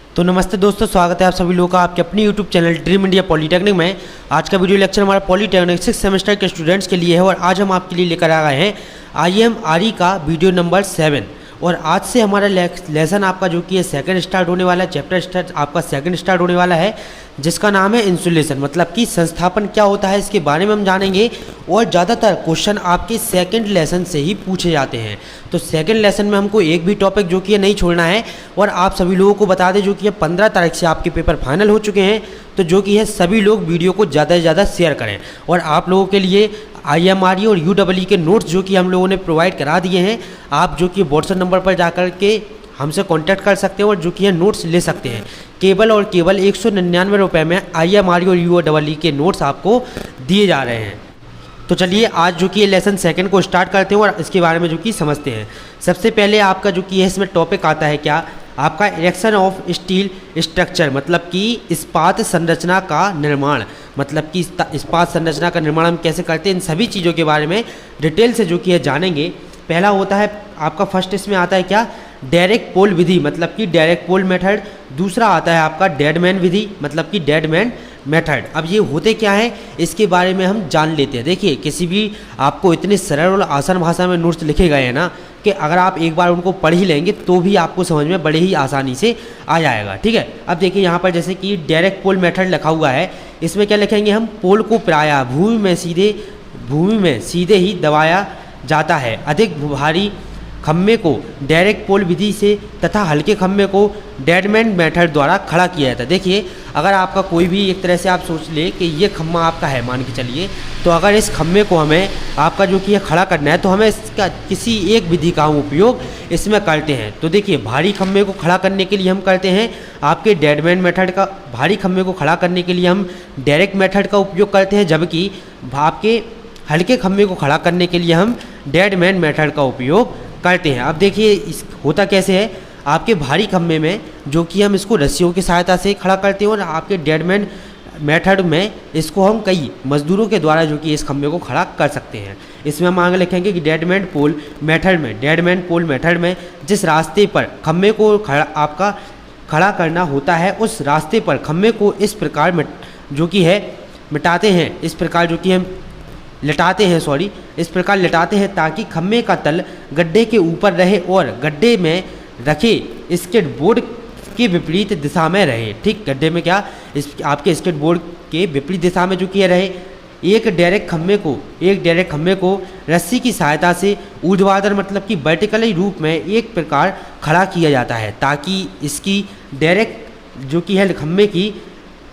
तो नमस्ते दोस्तों, स्वागत है आप सभी लोगों का आपके अपनी YouTube channel dream India polytechnic में। आज का वीडियो लेक्चर हमारा पॉलीटेक्निक 6 सेमेस्टर के स्टूडेंट्स के लिए है और आज हम आपके लिए लेकर आ गए हैं IMRE का वीडियो नंबर 7। और आज से हमारा लेसन आपका जो कि है सेकंड स्टार्ट होने वाला है, चैप्टर स्टार्ट आपका सेकंड स्टार्ट होने वाला है, जिसका नाम है इंसुलेशन, मतलब कि संस्थापन क्या होता है इसके बारे में हम जानेंगे। और ज़्यादातर क्वेश्चन आपके सेकंड लेसन से ही पूछे जाते हैं, तो सेकंड लेसन में हमको एक भी टॉपिक जो कि है नहीं छोड़ना है। और आप सभी लोगों को बता दें जो कि 15 तारीख से आपके पेपर फाइनल हो चुके हैं, तो जो कि है सभी लोग वीडियो को ज़्यादा से ज़्यादा शेयर करें। और आप लोगों के लिए IMRE और UEE के नोट्स जो कि हम लोगों ने प्रोवाइड करा दिए हैं, आप जो कि व्हाट्सएप नंबर पर जाकर के हमसे कांटेक्ट कर सकते हैं और जो कि है नोट्स ले सकते हैं। केवल और केवल 199 रुपये में IMRE और UEE के नोट्स आपको दिए जा रहे हैं। तो चलिए आज जो कि लेसन सेकंड को स्टार्ट करते हैं और इसके बारे में जो कि समझते हैं। सबसे पहले आपका जो कि है इसमें टॉपिक आता है क्या, आपका इरेक्शन ऑफ स्टील स्ट्रक्चर, मतलब कि इस्पात संरचना का निर्माण, मतलब कि इस्पात संरचना का निर्माण हम कैसे करते हैं, इन सभी चीज़ों के बारे में डिटेल से जो कि है जानेंगे। पहला होता है आपका फर्स्ट, इसमें आता है क्या, डायरेक्ट पोल विधि, मतलब कि डायरेक्ट पोल मेथड। दूसरा आता है आपका डेडमैन विधि, मतलब कि डेडमैन मेथड। अब ये होते क्या है इसके बारे में हम जान लेते हैं। देखिए, किसी भी आपको इतने सरल और आसान भाषा में नोट्स लिखे गए हैं ना कि अगर आप एक बार उनको पढ़ ही लेंगे तो भी आपको समझ में बड़े ही आसानी से आ जाएगा। ठीक है, अब देखिए यहाँ पर जैसे कि डायरेक्ट पोल मेथड लिखा हुआ है, इसमें क्या लिखेंगे हम, पोल को प्रायः भूमि में सीधे ही दबाया जाता है। अधिक भारी खम्भे को डायरेक्ट पोल विधि से तथा हल्के खम्भे को डेडमैन मेथड द्वारा खड़ा किया जाता है। देखिए, अगर आपका कोई भी एक तरह से आप सोच ले कि ये खम्भा आपका है, मान के चलिए, तो अगर इस खम्भे को हमें आपका जो कि खड़ा करना है तो हमें इसका किसी एक विधि का हम उपयोग इसमें करते हैं। तो देखिए, भारी खम्भे को खड़ा करने के लिए हम करते हैं आपके डेडमैन मेथड का, भारी खम्भे को खड़ा करने के लिए हम डायरेक्ट मेथड का उपयोग करते हैं, जबकि आपके हल्के खम्भे को खड़ा करने के लिए हम डेडमैन मेथड का उपयोग करते हैं। अब देखिए इस होता कैसे है, आपके भारी खम्भे में जो कि हम इसको रस्सियों की सहायता से खड़ा करते हैं और आपके डेडमैन मेथड में इसको हम कई मजदूरों के द्वारा जो कि इस खम्भे को खड़ा कर सकते हैं। इसमें हम आगे लिखेंगे कि डेडमैन पोल मेथड में जिस रास्ते पर खम्भे को खड़ा करना होता है, उस रास्ते पर खम्भे को इस प्रकार जो कि है मिटाते हैं, इस प्रकार जो कि हम लटाते हैं ताकि खम्भे का तल गड्ढे के ऊपर रहे और गड्ढे में रखे स्केट बोर्ड के विपरीत दिशा में रहे। ठीक, गड्ढे में क्या, आपके स्केट बोर्ड के विपरीत दिशा में जो कि रहे। एक डायरेक्ट खम्भे को रस्सी की सहायता से ऊर्ध्वाधर, मतलब कि वर्टिकली रूप में एक प्रकार खड़ा किया जाता है, ताकि इसकी डायरेक्ट जो कि है खम्भे की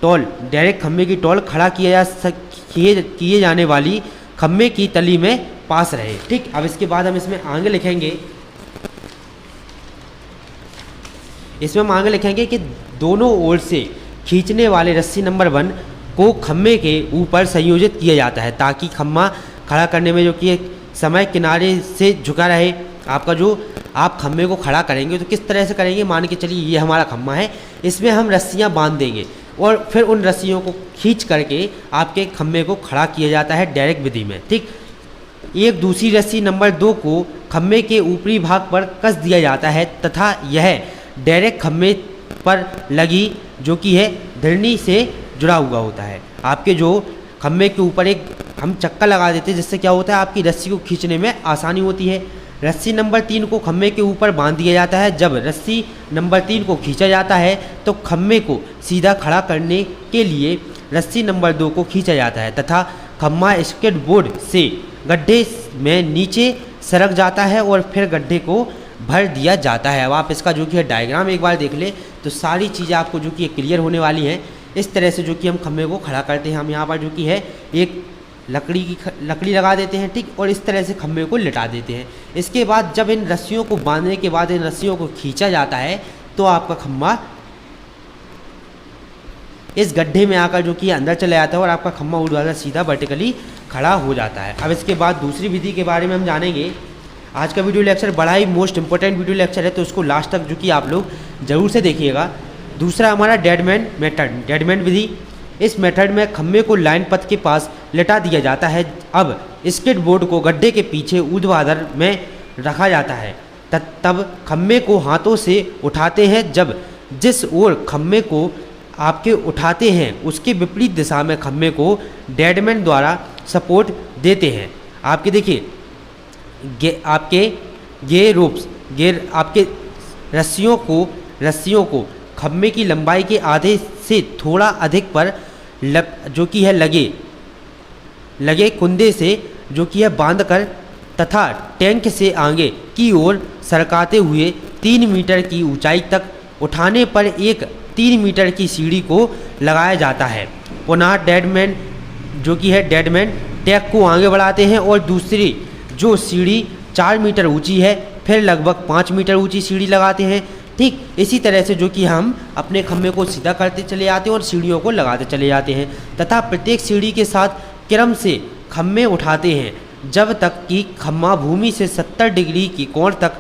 टॉल खड़ा किए जाने वाली खम्भे की तली में पास रहे। ठीक, अब इसके बाद हम इसमें आगे लिखेंगे कि दोनों ओर से खींचने वाले रस्सी नंबर 1 को खम्भे के ऊपर संयोजित किया जाता है, ताकि खम्भा खड़ा करने में जो कि समय किनारे से झुका रहे। आपका जो आप खम्भे को खड़ा करेंगे तो किस तरह से करेंगे, मान के चलिए ये हमारा खम्भा है, इसमें हम रस्सियाँ बांध देंगे और फिर उन रस्सियों को खींच करके आपके खम्भे को खड़ा किया जाता है डायरेक्ट विधि में। ठीक, एक दूसरी रस्सी नंबर 2 को खम्भे के ऊपरी भाग पर कस दिया जाता है तथा यह डायरेक्ट खम्भे पर लगी जो कि है धरनी से जुड़ा हुआ होता है। आपके जो खम्भे के ऊपर एक हम चक्का लगा देते हैं, जिससे क्या होता है, आपकी रस्सी को खींचने में आसानी होती है। रस्सी नंबर 3 को खम्भे के ऊपर बांध दिया जाता है। जब रस्सी नंबर 3 को खींचा जाता है तो खम्भे को सीधा खड़ा करने के लिए रस्सी नंबर 2 को खींचा जाता है तथा खम्भा स्केट बोर्ड से गड्ढे में नीचे सरक जाता है और फिर गड्ढे को भर दिया जाता है। अब आप इसका जो कि है डायग्राम एक बार देख ले तो सारी चीज़ें आपको जो कि क्लियर होने वाली हैं। इस तरह से जो कि हम खम्भे को खड़ा करते हैं, हम यहाँ पर जो कि है एक लकड़ी लगा देते हैं। ठीक, और इस तरह से खम्भे को लिटा देते हैं। इसके बाद जब इन रस्सियों को बांधने के बाद इन रस्सियों को खींचा जाता है तो आपका खम्भा इस गड्ढे में आकर जो कि अंदर चला जाता है और आपका खम्भा ऊर्ध्वाधर सीधा वर्टिकली खड़ा हो जाता है। अब इसके बाद दूसरी विधि के बारे में हम जानेंगे। आज का वीडियो लेक्चर बड़ा ही मोस्ट इंपॉर्टेंट वीडियो लेक्चर है, तो उसको लास्ट तक जो कि आप लोग ज़रूर से देखिएगा। दूसरा हमारा डेडमैन विधि। इस मेथड में खम्भे को लाइन पथ के पास लेटा दिया जाता है। अब स्केट बोर्ड को गड्ढे के पीछे ऊर्ध्वाधर में रखा जाता है, तब खम्भे को हाथों से उठाते हैं। जब जिस ओर खम्भे को आपके उठाते हैं उसके विपरीत दिशा में खम्भे को डेडमैन द्वारा सपोर्ट देते हैं। आपके देखिए आपके आपके रस्सियों को खम्भे की लंबाई के आधे से थोड़ा अधिक पर जो कि है लगे कुंदे से जो कि है बांधकर तथा टैंक से आगे की ओर सरकाते हुए 3 मीटर की ऊंचाई तक उठाने पर एक 3 मीटर की सीढ़ी को लगाया जाता है। पुनः डेडमैन जो कि है डेडमैन टैंक को आगे बढ़ाते हैं और दूसरी जो सीढ़ी 4 मीटर ऊंची है फिर लगभग 5 मीटर ऊंची सीढ़ी लगाते हैं। ठीक इसी तरह से जो कि हम अपने खम्भे को सीधा करते चले जाते हैं और सीढ़ियों को लगाते चले जाते हैं तथा प्रत्येक सीढ़ी के साथ क्रम से खम्भे उठाते हैं जब तक कि खम्भा भूमि से 70 डिग्री की कोण तक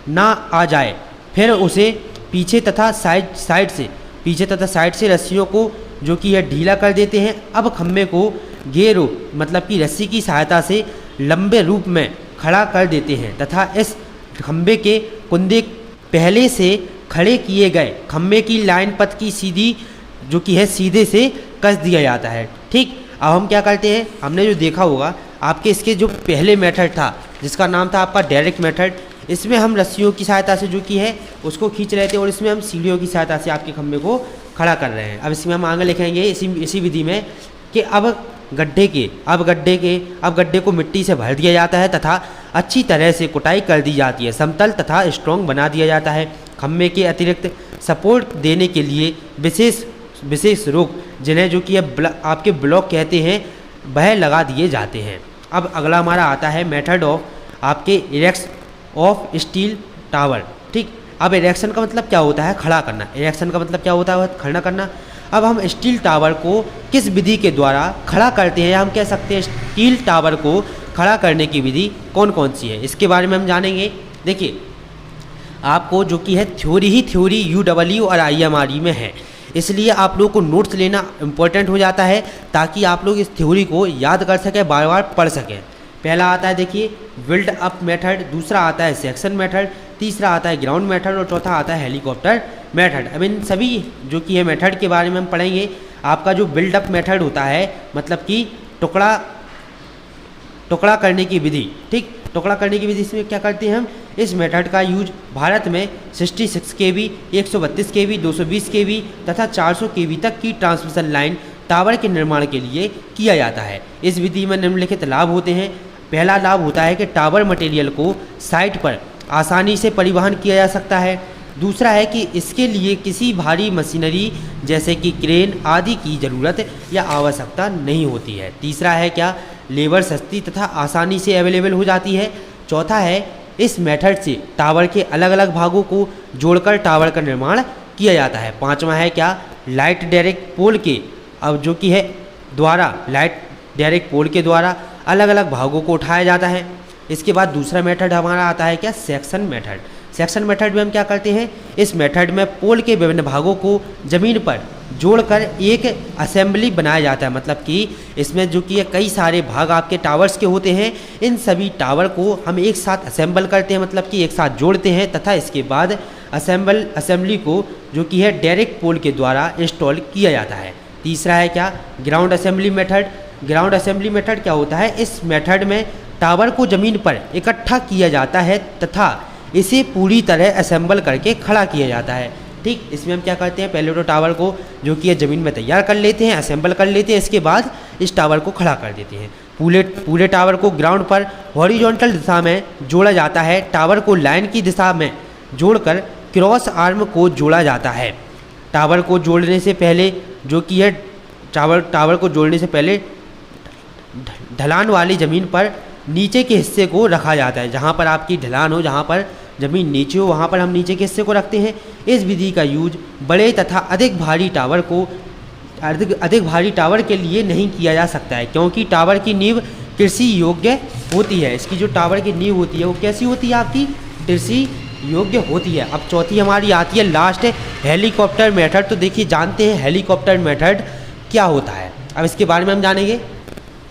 ना आ जाए। फिर उसे पीछे तथा साइड से रस्सियों को जो कि है ढीला कर देते हैं। अब खम्भे को घेरो मतलब कि रस्सी की सहायता से लंबे रूप में खड़ा कर देते हैं तथा इस खम्भे के कुंदे पहले से खड़े किए गए खम्भे की लाइन पथ की सीधी जो कि है सीधे से कस दिया जाता है। ठीक अब हम क्या करते हैं, हमने जो देखा होगा आपके इसके जो पहले मेथड था जिसका नाम था आपका डायरेक्ट मेथड, इसमें हम रस्सियों की सहायता से जो कि है उसको खींच रहे थे और इसमें हम सीढ़ियों की सहायता से आपके खम्भे को खड़ा कर रहे हैं। अब इसमें हम आगे लिखेंगे इसी विधि में कि अब गड्ढे को मिट्टी से भर दिया जाता है तथा अच्छी तरह से कुटाई कर दी जाती है, समतल तथा स्ट्रॉन्ग बना दिया जाता है। खम्भे के अतिरिक्त सपोर्ट देने के लिए विशेष रोक जिन्हें जो कि आपके ब्लॉक कहते हैं वह लगा दिए जाते हैं। अब अगला हमारा आता है मेथड ऑफ आपके इरेक्शन ऑफ स्टील टावर। ठीक अब इरेक्शन का मतलब क्या होता है, खड़ा करना। इरेक्शन का मतलब क्या होता है, खड़ा करना। अब हम स्टील टावर को किस विधि के द्वारा खड़ा करते हैं, हम कह सकते हैं स्टील टावर को खड़ा करने की विधि कौन कौन सी है, इसके बारे में हम जानेंगे। देखिए आपको जो कि है थ्योरी UEE और IMRE में है, इसलिए आप लोगों को नोट्स लेना इम्पोर्टेंट हो जाता है ताकि आप लोग इस थ्योरी को याद कर सकें, बार बार पढ़ सकें। पहला आता है देखिए बिल्ड अप मेथड, दूसरा आता है सेक्शन मेथड, तीसरा आता है ग्राउंड मेथड और चौथा आता है हेलीकॉप्टर मेथड। अब इन सभी जो कि है मेथड के बारे में हम पढ़ेंगे। आपका जो बिल्ड अप मेथड होता है मतलब कि टुकड़ा करने की विधि। ठीक टुकड़ा करने की विधि इसमें क्या करते हैं हम, इस मेथड का यूज भारत में 66 kV, 132 kV, 220 kV तथा 400 kV तक की ट्रांसमिशन लाइन टावर के निर्माण के लिए किया जाता है। इस विधि में निम्नलिखित लाभ होते हैं। पहला लाभ होता है कि टावर मटेरियल को साइट पर आसानी से परिवहन किया जा सकता है। दूसरा है कि इसके लिए किसी भारी मशीनरी जैसे कि क्रेन आदि की ज़रूरत या आवश्यकता नहीं होती है। तीसरा है क्या, लेबर सस्ती तथा आसानी से अवेलेबल हो जाती है। चौथा है इस मेथड से टावर के अलग अलग भागों को जोड़कर टावर का निर्माण किया जाता है। पांचवा है क्या, लाइट डायरेक्ट पोल के द्वारा अलग अलग भागों को उठाया जाता है। इसके बाद दूसरा मेथड हमारा आता है क्या, सेक्शन मेथड। सेक्शन मेथड में हम क्या करते हैं, इस मेथड में पोल के विभिन्न भागों को ज़मीन पर जोड़कर एक असेंबली बनाया जाता है। मतलब कि इसमें जो कि कई सारे भाग आपके टावर्स के होते हैं, इन सभी टावर को हम एक साथ असेंबल करते हैं, मतलब कि एक साथ जोड़ते हैं तथा इसके बाद असेंबली को जो कि है डायरेक्ट पोल के द्वारा इंस्टॉल किया जाता है। तीसरा है क्या, ground assembly method. Ground assembly method क्या होता है, इस मेथड में टावर को ज़मीन पर इकट्ठा किया जाता है तथा इसे पूरी तरह असेंबल करके खड़ा किया जाता है। ठीक इसमें हम क्या करते हैं, पहले तो टावर को जो कि ज़मीन में तैयार कर लेते हैं, असेंबल कर लेते हैं, इसके बाद इस टावर को खड़ा कर देते हैं। पूरे टावर को ग्राउंड पर हॉरिजॉन्टल दिशा में जोड़ा जाता है। टावर को लाइन की दिशा में जोड़कर क्रॉस आर्म को जोड़ा जाता है। टावर को जोड़ने से पहले जो कि है टावर को जोड़ने से पहले ढलान वाली ज़मीन पर नीचे के हिस्से को रखा जाता है। जहाँ पर आपकी ढलान हो, जहाँ पर ज़मीन नीचे हो, वहाँ पर हम नीचे के हिस्से को रखते हैं। इस विधि का यूज बड़े तथा अधिक भारी टावर के लिए नहीं किया जा सकता है, क्योंकि टावर की नींव कृषि योग्य होती है। इसकी जो टावर की नींव होती है वो कैसी होती है, आपकी कृषि योग्य होती है। अब चौथी हमारी आती है लास्ट हेलीकॉप्टर मेथड। तो देखिए जानते हैं हेलीकॉप्टर मेथड क्या होता है, अब इसके बारे में हम जानेंगे।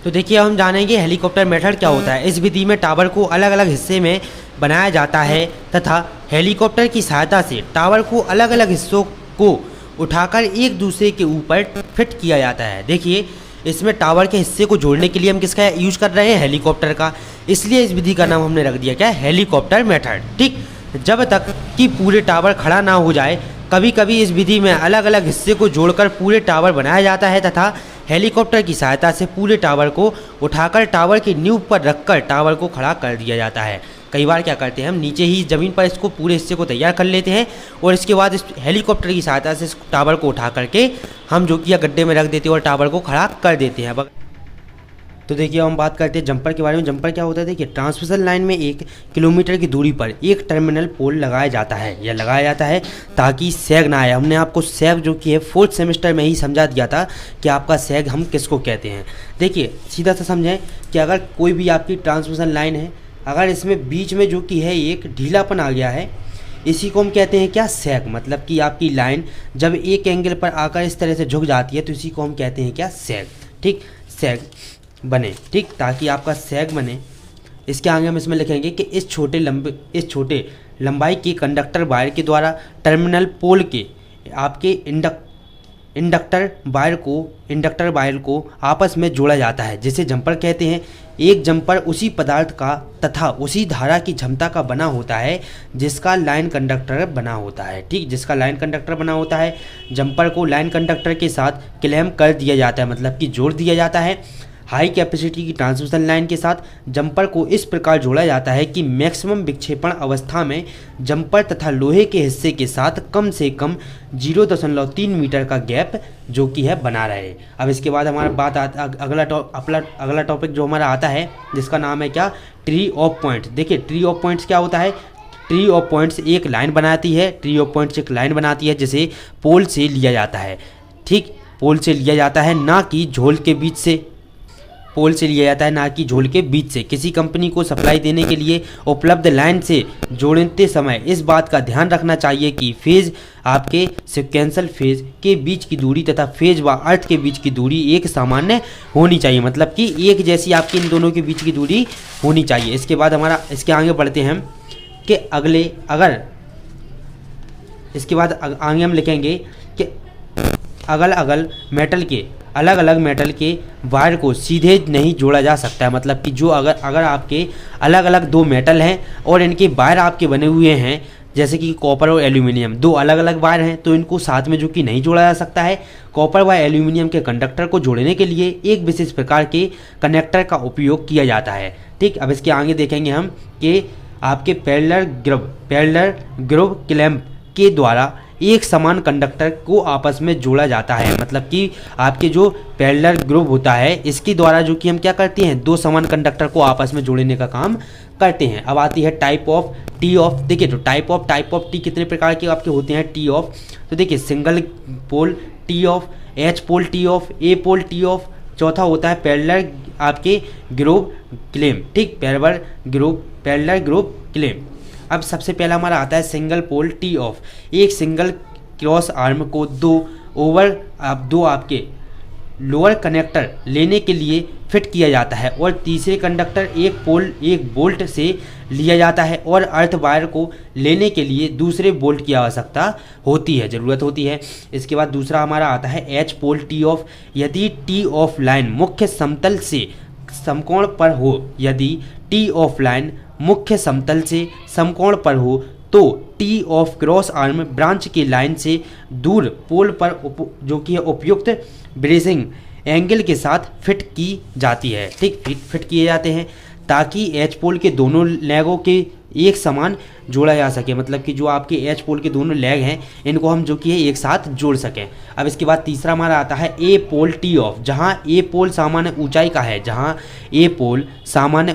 तो देखिए हम जानेंगे हेलीकॉप्टर मेथड क्या होता है। इस विधि में टावर को अलग अलग हिस्से में बनाया जाता है तथा हेलीकॉप्टर की सहायता से टावर को अलग अलग हिस्सों को उठाकर एक दूसरे के ऊपर फिट किया जाता है। देखिए, इसमें टावर के हिस्से को जोड़ने के लिए हम किसका यूज कर रहे हैं, हेलीकॉप्टर का, इसलिए इस विधि का नाम हमने रख दिया क्या, हेलीकॉप्टर मेथड। ठीक, जब तक कि पूरे टावर खड़ा ना हो जाए, कभी कभी इस विधि में अलग अलग हिस्से को जोड़कर पूरे टावर बनाया जाता है तथा हेलीकॉप्टर की सहायता से पूरे टावर को उठाकर टावर की नींव पर रखकर टावर को खड़ा कर दिया जाता है। कई बार क्या करते हैं, हम नीचे ही ज़मीन पर इसको पूरे हिस्से को तैयार कर लेते हैं और इसके बाद इस हेलीकॉप्टर की सहायता से इस टावर को उठा करके हम जो कि गड्ढे में रख देते हैं और टावर को खड़ा कर देते हैं। तो देखिए, हम बात करते हैं जंपर के बारे में। जंपर क्या होता है, देखिए, ट्रांसमिशन लाइन में 1 किलोमीटर की दूरी पर एक टर्मिनल पोल लगाया जाता है, यह लगाया जाता है ताकि सैग ना आए। हमने आपको सैग जो कि है 4th सेमेस्टर में ही समझा दिया था कि आपका सैग हम किसको कहते हैं। देखिए, सीधा सा समझें कि अगर कोई भी आपकी ट्रांसमिशन लाइन है, अगर इसमें बीच में जो कि है एक ढीलापन आ गया है, इसी को हम कहते हैं क्या, सैग। मतलब कि आपकी लाइन जब एक एंगल पर आकर इस तरह से झुक जाती है तो इसी को हम कहते हैं क्या, सैग। ठीक, सैग बने, ठीक, ताकि आपका सैग बने। इसके आगे हम इसमें लिखेंगे कि इस छोटे लंबाई के कंडक्टर वायर के द्वारा टर्मिनल पोल के आपके इंडक्टर वायर को आपस में जोड़ा जाता है, जिसे जंपर कहते हैं। एक जंपर उसी पदार्थ का तथा उसी धारा की क्षमता का बना होता है जिसका लाइन कंडक्टर बना होता है। ठीक, जिसका लाइन कंडक्टर बना होता है। जंपर को लाइन कंडक्टर के साथ क्लैम्प कर दिया जाता है, मतलब कि जोड़ दिया जाता है। हाई कैपेसिटी की ट्रांसमिशन लाइन के साथ जंपर को इस प्रकार जोड़ा जाता है कि मैक्सिमम विक्षेपण अवस्था में जंपर तथा लोहे के हिस्से के साथ कम से कम 0.3 मीटर का गैप जो कि है बना रहे। अब इसके बाद हमारा अगला टॉपिक जो हमारा आता है, जिसका नाम है क्या, ट्री ऑफ पॉइंट्स। देखिए, ट्री ऑफ पॉइंट्स क्या होता है, ट्री ऑफ पॉइंट्स एक लाइन बनाती है। ट्री ऑफ पॉइंट्स एक लाइन बनाती है जिसे पोल से लिया जाता है। ठीक, पोल से लिया जाता है, ना कि झोल के बीच से। पोल से लिया जाता है, ना कि झोल के बीच से। किसी कंपनी को सप्लाई देने के लिए उपलब्ध लाइन से जोड़ते समय इस बात का ध्यान रखना चाहिए कि फेज आपके सिक्वेंशियल फेज के बीच की दूरी तथा फेज व अर्थ के बीच की दूरी एक सामान्य होनी चाहिए, मतलब कि एक जैसी आपकी इन दोनों के बीच की दूरी होनी चाहिए। इसके बाद हमारा इसके आगे बढ़ते हैं कि इसके बाद आगे हम लिखेंगे कि अलग अलग मेटल के वायर को सीधे नहीं जोड़ा जा सकता है। मतलब कि जो अगर आपके अलग अलग 2 मेटल हैं और इनके वायर आपके बने हुए हैं, जैसे कि कॉपर और एल्यूमिनियम, 2 अलग अलग वायर हैं, तो इनको साथ में जो कि नहीं जोड़ा जा सकता है। कॉपर व एल्यूमिनियम के कंडक्टर को जोड़ने के लिए एक विशेष प्रकार के कनेक्टर का उपयोग किया जाता है। ठीक, अब इसके आगे देखेंगे हम कि आपके पैरेलल ग्रुव क्लैंप के द्वारा एक समान कंडक्टर को आपस में जोड़ा जाता है। मतलब कि आपके जो पैरेलल ग्रुव होता है, इसके द्वारा जो कि हम क्या करते हैं, 2 समान कंडक्टर को आपस में जोड़ने का काम करते हैं। अब आती है टाइप ऑफ टी ऑफ। देखिए, तो टाइप ऑफ टी कितने प्रकार के आपके होते हैं, टी ऑफ। तो देखिए, single pole T off, H pole T off, A pole T off. चौथा होता है पैरेलल आपके ग्रुव क्लैंप। ठीक, पैरेलल ग्रुव क्लैंप। अब सबसे पहला हमारा आता है सिंगल पोल टी ऑफ। एक सिंगल क्रॉस आर्म को दो आपके लोअर कनेक्टर लेने के लिए फिट किया जाता है और तीसरे कंडक्टर एक बोल्ट से लिया जाता है और अर्थ वायर को लेने के लिए दूसरे बोल्ट की आवश्यकता ज़रूरत होती है। इसके बाद दूसरा हमारा आता है एच पोल टी ऑफ। यदि टी ऑफ लाइन मुख्य समतल से समकोण पर हो, यदि टी ऑफ लाइन मुख्य समतल से समकोण पर हो तो T of cross arm branch की लाइन से दूर पोल पर जो कि उपयुक्त ब्रेसिंग एंगल के साथ फिट की जाती है। ठीक, फिट किए जाते हैं ताकि एच पोल के दोनों लेगों के एक समान जोड़ा जा सके। मतलब कि जो आपके एच पोल के दोनों लेग हैं, इनको हम जो कि है एक साथ जोड़ सकें। अब इसके बाद तीसरा हमारा आता है ए पोल टी ऑफ। जहां ए पोल सामान्य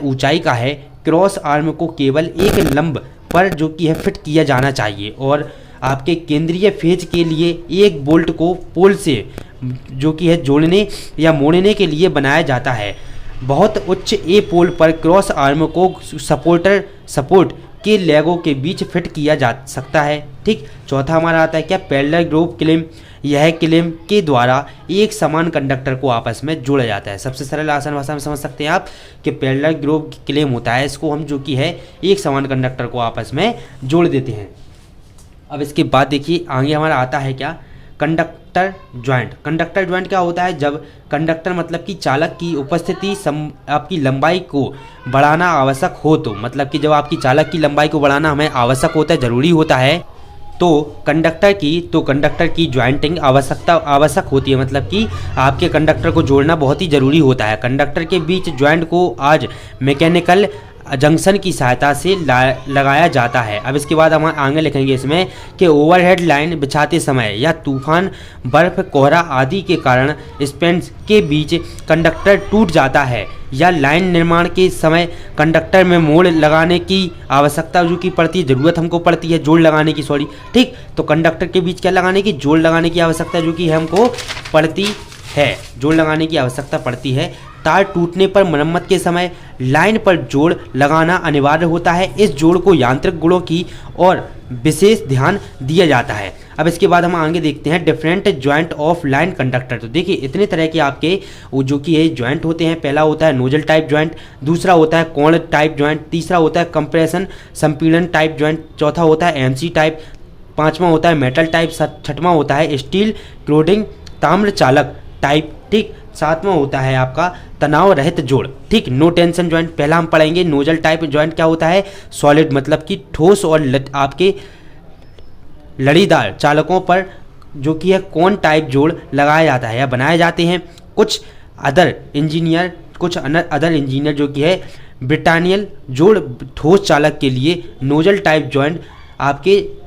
ऊंचाई का है, क्रॉस आर्म को केवल एक लंब पर जो कि है फिट किया जाना चाहिए और आपके केंद्रीय फेज के लिए एक बोल्ट को पोल से जो कि है जोड़ने या मोड़ने के लिए बनाया जाता है। बहुत उच्च ए पोल पर क्रॉस आर्म को सपोर्ट के लेगों के बीच फिट किया जा सकता है। ठीक, चौथा हमारा आता है क्या, पैरेलल ग्रुव क्लैंप। यह क्लैंप के द्वारा एक समान कंडक्टर को आपस में जोड़ा जाता है। सबसे सरल आसान भाषा में समझ सकते हैं आप कि पैरेलल ग्रुव क्लैंप होता है, इसको हम जो कि है एक समान कंडक्टर को आपस में जोड़ देते हैं। अब इसके बाद देखिए आगे हमारा आता है क्या, कंडक्टर ज्वाइंट। कंडक्टर ज्वाइंट क्या होता है, जब कंडक्टर मतलब कि चालक की उपस्थिति आपकी लंबाई को बढ़ाना आवश्यक हो, तो मतलब कि जब आपकी चालक की लंबाई को बढ़ाना हमें आवश्यक होता है, ज़रूरी होता है, तो कंडक्टर की ज्वाइंटिंग आवश्यक होती है। मतलब कि आपके कंडक्टर को जोड़ना बहुत ही ज़रूरी होता है। कंडक्टर के बीच ज्वाइंट को आज मैकेनिकल जंक्शन की सहायता से लगाया जाता है। अब इसके बाद हम आगे लिखेंगे इसमें कि ओवरहेड लाइन बिछाते समय या तूफान, बर्फ, कोहरा आदि के कारण स्पैन्स के बीच कंडक्टर टूट जाता है या लाइन निर्माण के समय कंडक्टर में मोड़ लगाने की आवश्यकता जो की पड़ती है, ज़रूरत हमको पड़ती है, जोड़ लगाने की, सॉरी, ठीक। तो कंडक्टर के बीच क्या लगाने की, जोड़ लगाने की आवश्यकता जो कि हमको पड़ती है, जोड़ लगाने की आवश्यकता पड़ती है। तार टूटने पर मरम्मत के समय लाइन पर जोड़ लगाना अनिवार्य होता है। इस जोड़ को यांत्रिक गुणों की और विशेष ध्यान दिया जाता है। अब इसके बाद हम आगे देखते हैं different joint of line conductor. तो देखिए इतने तरह के आपके वो जो कि ये ज्वाइंट होते हैं। पहला होता है नोजल टाइप ज्वाइंट, दूसरा होता है कोण टाइप ज्वाइंट, तीसरा होता है कंप्रेशन संपीड़न टाइप ज्वाइंट, चौथा होता है एमसी टाइप, पांचवा होता है मेटल टाइप, छठवां होता है स्टील क्लोडिंग ताम्र चालक टाइप, ठीक। सातवां होता है आपका तनाव रहित जोड़, ठीक, नो टेंशन ज्वाइंट। पहला हम पढ़ेंगे नोजल टाइप ज्वाइंट क्या होता है, सॉलिड मतलब कि ठोस और आपके लड़ीदार चालकों पर जो कि है कोन टाइप जोड़ लगाया जाता है या बनाए जाते हैं। कुछ अदर इंजीनियर जो कि है ब्रिटानियल जोड़ ठोस चालक के लिए, नोजल टाइप ज्वाइंट आपके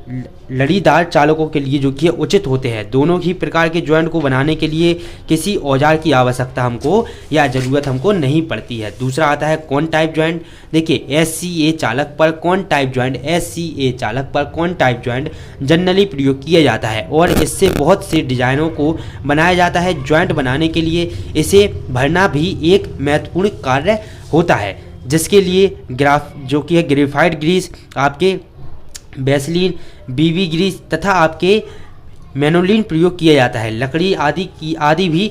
लड़ीदार चालकों के लिए जो कि उचित होते हैं। दोनों ही प्रकार के ज्वाइंट को बनाने के लिए किसी औजार की आवश्यकता हमको या ज़रूरत हमको नहीं पड़ती है। दूसरा आता है कोन टाइप ज्वाइंट। देखिए एससीए चालक पर कोन टाइप ज्वाइंट, एससीए चालक पर कोन टाइप ज्वाइंट जनरली प्रयोग किया जाता है और इससे बहुत से डिजाइनों को बनाया जाता है। ज्वाइंट बनाने के लिए इसे भरना भी एक महत्वपूर्ण कार्य होता है, जिसके लिए जो कि है ग्रेफाइट ग्रीस, आपके वैसलीन, बीबी ग्रीस तथा आपके मेनोलिन प्रयोग किया जाता है। लकड़ी आदि भी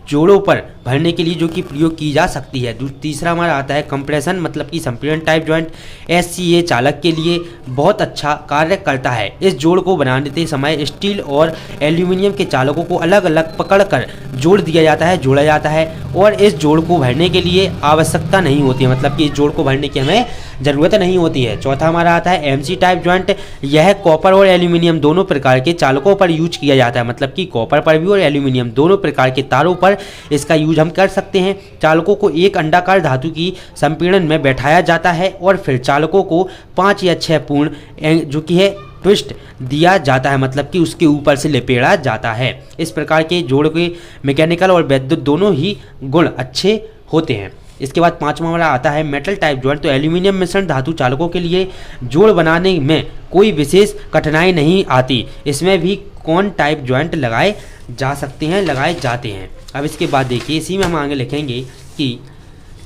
जोड़ों पर भरने के लिए जो कि प्रयोग की जा सकती है। तीसरा हमारा आता है कंप्रेशन मतलब कि संपीड़न टाइप ज्वाइंट। एससीए चालक के लिए बहुत अच्छा कार्य करता है। इस जोड़ को बनाते समय स्टील और एल्यूमिनियम के चालकों को अलग अलग पकड़कर जोड़ दिया जाता है, जोड़ा जाता है और इस जोड़ को भरने के लिए आवश्यकता नहीं होती है, मतलब कि इस जोड़ को भरने की हमें ज़रूरत नहीं होती है। चौथा हमारा आता है एमसी टाइप ज्वाइंट। यह कॉपर और एल्यूमिनियम दोनों प्रकार के चालकों पर यूज किया जाता है, मतलब कि कॉपर पर भी और एल्यूमिनियम दोनों प्रकार के तारों पर इसका यूज हम कर सकते हैं। चालकों को एक अंडाकार धातु की संपीड़न में बैठाया जाता है और फिर चालकों को 5 या 6 पूर्ण जो कि है ट्विस्ट दिया जाता है, मतलब कि उसके ऊपर से लपेटा जाता है। इस प्रकार के जोड़ के मैकेनिकल और वैद्युत दोनों ही गुण अच्छे होते हैं। इसके बाद पांचवा हमारा आता है मेटल टाइप ज्वाइंट। तो एल्यूमिनियम मिश्रण धातु चालकों के लिए जोड़ बनाने में कोई विशेष कठिनाई नहीं आती। इसमें भी कोन टाइप ज्वाइंट लगाए जाते हैं। अब इसके बाद देखिए इसी में हम आगे लिखेंगे कि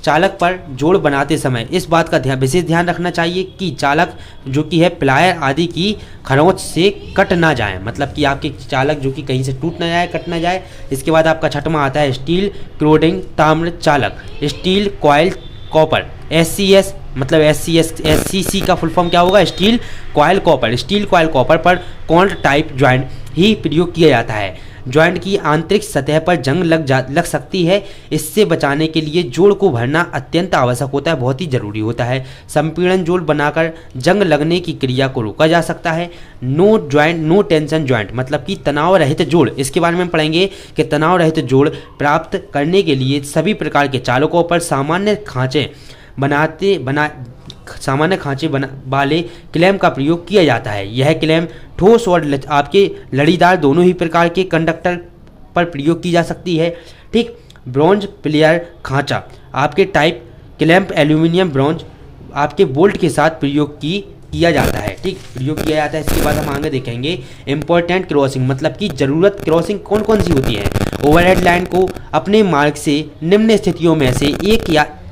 चालक पर जोड़ बनाते समय इस बात का विशेष ध्यान रखना चाहिए कि चालक जो कि है प्लायर आदि की खरोंच से कट ना जाए, मतलब कि आपके चालक जो कि कहीं से टूट ना जाए, कट ना जाए। इसके बाद आपका छठवां आता है स्टील क्लोडिंग ताम्र चालक, स्टील कॉयल कॉपर, एससीएस मतलब एससीसी का फुल फॉर्म क्या होगा, steel coil copper. Steel coil copper पर कोन टाइप ज्वाइंट ही प्रयोग किया जाता है। ज्वाइंट की आंतरिक सतह पर जंग लग सकती है। इससे बचाने के लिए जोड़ को भरना अत्यंत आवश्यक होता है, बहुत ही ज़रूरी होता है। संपीड़न जोड़ बनाकर जंग लगने की क्रिया को रोका जा सकता है। नो टेंशन ज्वाइंट मतलब कि तनाव रहित जोड़। इसके बारे में हम पढ़ेंगे कि तनाव रहित जोड़ प्राप्त करने के लिए सभी प्रकार के चालकों पर सामान्य खांचे वाले क्लैम का प्रयोग किया जाता है। यह क्लैम ठोस और आपके लड़ीदार दोनों ही प्रकार के कंडक्टर पर प्रयोग की जा सकती है, ठीक। ब्रॉन्ज प्लेयर खांचा आपके टाइप क्लैंप एल्यूमिनियम ब्रॉन्ज आपके बोल्ट के साथ प्रयोग किया जाता है, ठीक, प्रयोग किया जाता है। इसके बाद हम आगे देखेंगे इंपॉर्टेंट क्रॉसिंग मतलब कि ज़रूरत क्रॉसिंग कौन कौन सी होती है। ओवरहेड लाइन को अपने मार्ग से निम्न स्थितियों में से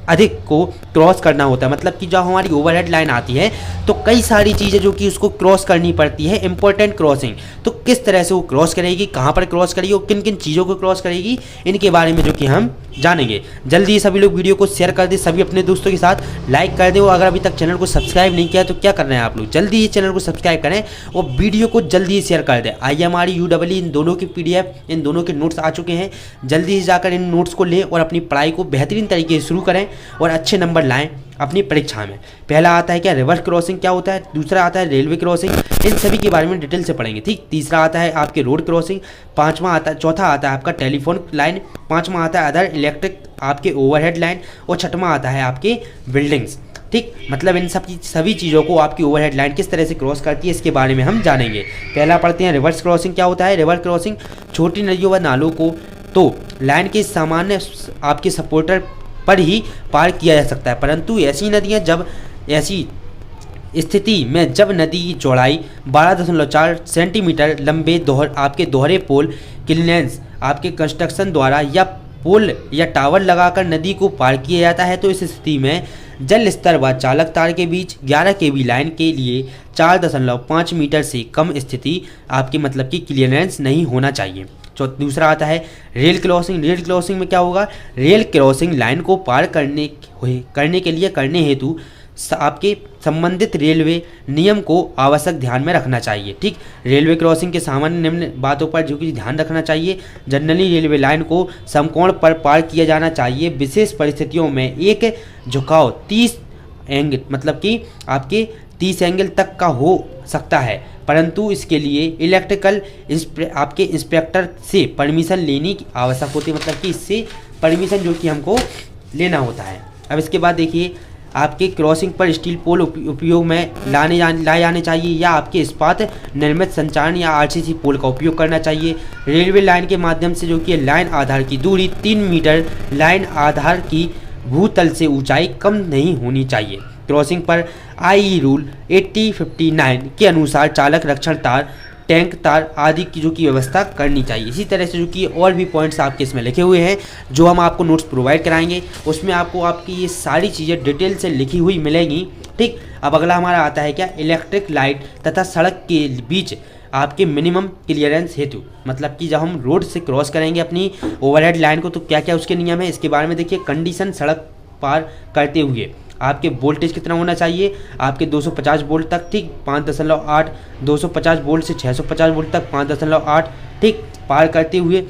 अधिक को क्रॉस करना होता है। मतलब कि जब हमारी ओवरहेड लाइन आती है तो कई सारी चीज़ें जो कि उसको क्रॉस करनी पड़ती है, इंपॉर्टेंट क्रॉसिंग। तो किस तरह से वो क्रॉस करेगी, कहाँ पर क्रॉस करेगी और किन किन चीज़ों को क्रॉस करेगी, इनके बारे में जो कि हम जानेंगे। जल्दी सभी लोग वीडियो को शेयर कर दें, सभी अपने दोस्तों के साथ लाइक कर दें और अगर अभी तक चैनल को सब्सक्राइब नहीं किया तो क्या कर रहे हैं आप लोग, जल्दी ही चैनल को सब्सक्राइब करें और वीडियो को जल्दी ही शेयर कर दें। IMRE UEE इन दोनों की PDF, इन दोनों के नोट्स आ चुके हैं। जल्दी से जाकर इन नोट्स को लें और अपनी पढ़ाई को बेहतरीन तरीके से शुरू करें और अच्छे नंबर लाएं अपनी परीक्षा में। पहला आता है क्या, रिवर्स क्रॉसिंग क्या होता है, दूसरा आता है रेलवे क्रॉसिंग, इन सभी के बारे में डिटेल से पढ़ेंगे, ठीक। तीसरा आता है आपके रोड क्रॉसिंग, चौथा आता है आपका टेलीफोन लाइन, पांचवा आता है अदर इलेक्ट्रिक आपके ओवरहेड लाइन और छठवां आता है आपके बिल्डिंग्स, ठीक। मतलब इन सभी चीज़ों को आपकी ओवरहेड लाइन किस तरह से क्रॉस करती है इसके बारे में हम जानेंगे। पहला पढ़ते हैं रिवर्स क्रॉसिंग क्या होता है। रिवर्स क्रॉसिंग छोटी नदियों व नालों को तो लाइन के सामान्य आपके सपोर्टर पर ही पार किया जा सकता है, परंतु ऐसी नदियाँ जब ऐसी स्थिति में जब नदी की चौड़ाई 12.4 सेंटीमीटर लंबे आपके दोहरे पोल क्लियरेंस आपके कंस्ट्रक्शन द्वारा या पोल या टावर लगाकर नदी को पार किया जाता है, तो इस स्थिति में जल स्तर व चालक तार के बीच 11 kV लाइन के लिए 4.5 मीटर से कम स्थिति आपकी मतलब कि क्लियरेंस नहीं होना चाहिए। दूसरा आता है रेल क्रॉसिंग। रेल क्रॉसिंग में क्या होगा, रेल क्रॉसिंग लाइन को पार करने हेतु आपके संबंधित रेलवे नियम को आवश्यक ध्यान में रखना चाहिए, ठीक। रेलवे क्रॉसिंग के सामान्य निम्न बातों पर जो कि ध्यान रखना चाहिए। जनरली रेलवे लाइन को समकोण पर पार किया जाना चाहिए। विशेष परिस्थितियों में एक झुकाव 30 एंगल मतलब कि आपके 30 एंगल तक का हो सकता है, परंतु इसके लिए इलेक्ट्रिकल आपके इंस्पेक्टर से परमिशन लेनी आवश्यक होती है। मतलब कि इससे परमिशन जो कि हमको लेना होता है। अब इसके बाद देखिए आपके क्रॉसिंग पर स्टील पोल उपयोग में लाए जाने चाहिए या आपके इस्पात निर्मित संचालन या RCC पोल का उपयोग करना चाहिए। रेलवे लाइन के माध्यम से जो कि लाइन आधार की दूरी 3 मीटर, लाइन आधार की भूतल से ऊंचाई कम नहीं होनी चाहिए। क्रॉसिंग पर IE रूल 8059 के अनुसार चालक रक्षण तार, टैंक तार आदि की जो की व्यवस्था करनी चाहिए। इसी तरह से जो कि और भी पॉइंट्स आपके इसमें लिखे हुए हैं जो हम आपको नोट्स प्रोवाइड कराएंगे, उसमें आपको आपकी ये सारी चीज़ें डिटेल से लिखी हुई मिलेंगी, ठीक। अब अगला हमारा आता है क्या, इलेक्ट्रिक लाइट तथा सड़क के बीच आपके मिनिमम क्लियरेंस हेतु। मतलब कि जब हम रोड से क्रॉस करेंगे अपनी ओवरहेड लाइन को तो क्या क्या उसके नियम है इसके बारे में देखिए। कंडीशन, सड़क पार करते हुए आपके वोल्टेज कितना होना चाहिए, आपके 250 वोल्ट तक, ठीक। 5.8 250 वोल्ट से 650 वोल्ट तक 5.8, ठीक। पार करते हुए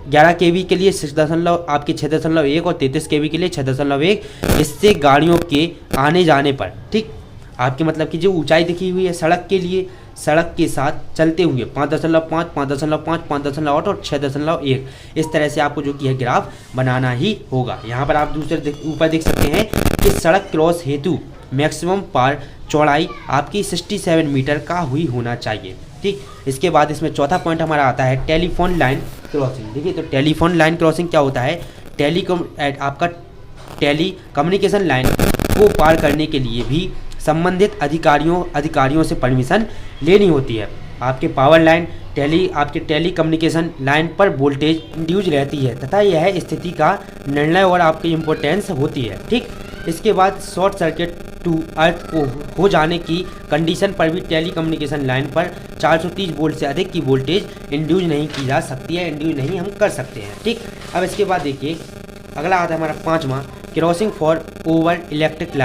11 kV के लिए 6.1 और 33 kV के लिए 6.1। इससे गाड़ियों के आने जाने पर, ठीक, आपके मतलब कि जो ऊंचाई दिखी हुई है सड़क के लिए, सड़क के साथ चलते हुए 5.5, 5.5, 5.8 और 6.1, इस तरह से आपको जो कि है ग्राफ बनाना ही होगा। यहाँ पर आप दूसरे ऊपर देख सकते हैं कि सड़क क्रॉस हेतु मैक्सिमम पार चौड़ाई आपकी 67 मीटर का हुई होना चाहिए, ठीक। इसके बाद इसमें चौथा पॉइंट हमारा आता है टेलीफोन लाइन क्रॉसिंग। देखिए तो टेलीफोन लाइन क्रॉसिंग क्या होता है, आपका टेली कम्युनिकेशन लाइन को पार करने के लिए भी संबंधित अधिकारियों से परमिशन लेनी होती है। आपके पावर लाइन आपके टेली कम्युनिकेशन लाइन पर वोल्टेज इंड्यूज रहती है तथा यह स्थिति का निर्णय और आपकी इम्पोर्टेंस होती है, ठीक। इसके बाद शॉर्ट सर्किट टू अर्थ को हो जाने की कंडीशन पर भी टेली कम्युनिकेशन लाइन पर 430 वोल्ट से अधिक की वोल्टेज इंड्यूज नहीं की जा सकती है, इंड्यूज नहीं हम कर सकते हैं, ठीक। अब इसके बाद देखिए अगला आता है हमारा पांचवा, crossing for over electric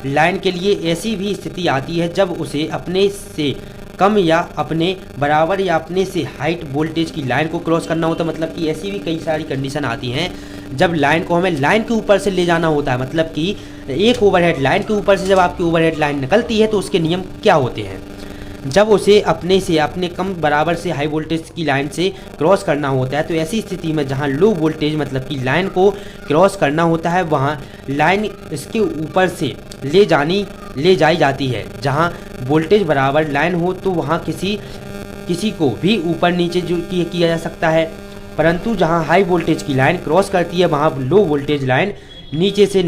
line के लिए ऐसी भी स्थिति आती है जब उसे अपने से कम या अपने बराबर या अपने से हाइट वोल्टेज की लाइन को क्रॉस करना होता है। मतलब कि ऐसी भी कई सारी कंडीशन आती हैं जब लाइन को हमें लाइन के ऊपर से ले जाना होता है। मतलब कि एक ओवरहेड लाइन के ऊपर से जब आपकी ओवरहेड लाइन निकलती है तो उसके नियम क्या होते हैं। जब उसे अपने कम बराबर से हाई वोल्टेज की लाइन से क्रॉस करना होता है तो ऐसी स्थिति में जहां लो वोल्टेज मतलब कि लाइन को क्रॉस करना होता है वहां लाइन इसके ऊपर से ले जाई जाती है। जहां वोल्टेज बराबर लाइन हो तो वहां किसी को भी ऊपर नीचे जो किया जा सकता है, परंतु जहां हाई वोल्टेज की लाइन क्रॉस करती है वहां लो वोल्टेज लाइन नीचे से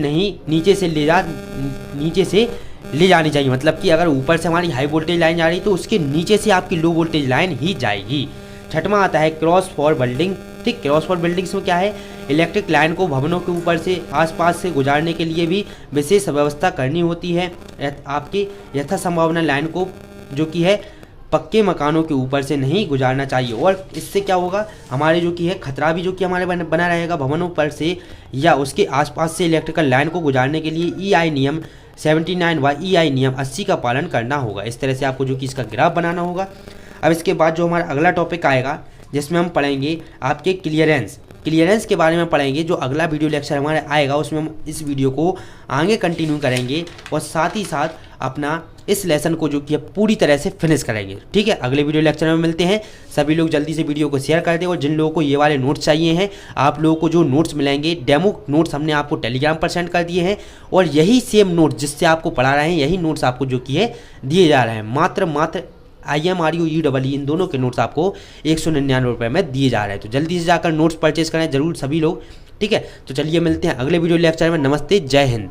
ले जानी चाहिए। मतलब कि अगर ऊपर से हमारी हाई वोल्टेज लाइन जा रही तो उसके नीचे से आपकी लो वोल्टेज लाइन ही जाएगी। छठवां आता है क्रॉस फॉर बिल्डिंग, ठीक, क्रॉसफॉल बिल्डिंग्स में क्या है, इलेक्ट्रिक लाइन को भवनों के ऊपर से आसपास से गुजारने के लिए भी विशेष व्यवस्था करनी होती है। आपकी यथासंभावना लाइन को जो कि है पक्के मकानों के ऊपर से नहीं गुजारना चाहिए, और इससे क्या होगा, हमारे जो कि है खतरा भी जो कि हमारे बना रहेगा भवनों पर से या उसके आसपास से इलेक्ट्रिकल लाइन को गुजारने के लिए EI नियम 79 व EI नियम 80 का पालन करना होगा। इस तरह से आपको जो कि इसका ग्राफ बनाना होगा। अब इसके बाद जो हमारा अगला टॉपिक आएगा जिसमें हम पढ़ेंगे आपके क्लियरेंस के बारे में पढ़ेंगे। जो अगला वीडियो लेक्चर हमारे आएगा उसमें हम इस वीडियो को आगे कंटिन्यू करेंगे और साथ ही साथ अपना इस लेसन को जो कि पूरी तरह से फिनिश करेंगे। ठीक है, अगले वीडियो लेक्चर में मिलते हैं। सभी लोग जल्दी से वीडियो को शेयर कर दें, और जिन लोगों को ये वाले नोट्स चाहिए हैं, आप लोगों को जो नोट्स मिलेंगे डेमो नोट्स हमने आपको टेलीग्राम पर सेंड कर दिए हैं, और यही सेम नोट्स जिससे आपको पढ़ा रहे हैं यही नोट्स आपको जो कि है दिए जा रहे हैं। मात्र IMRU EEE इन दोनों के नोट्स आपको 199 रुपये में दिए जा रहे हैं। तो जल्दी से जाकर नोट्स परचेज करें जरूर सभी लोग। ठीक है, तो चलिए मिलते हैं अगले वीडियो लेक्चर में। नमस्ते, जय हिंद।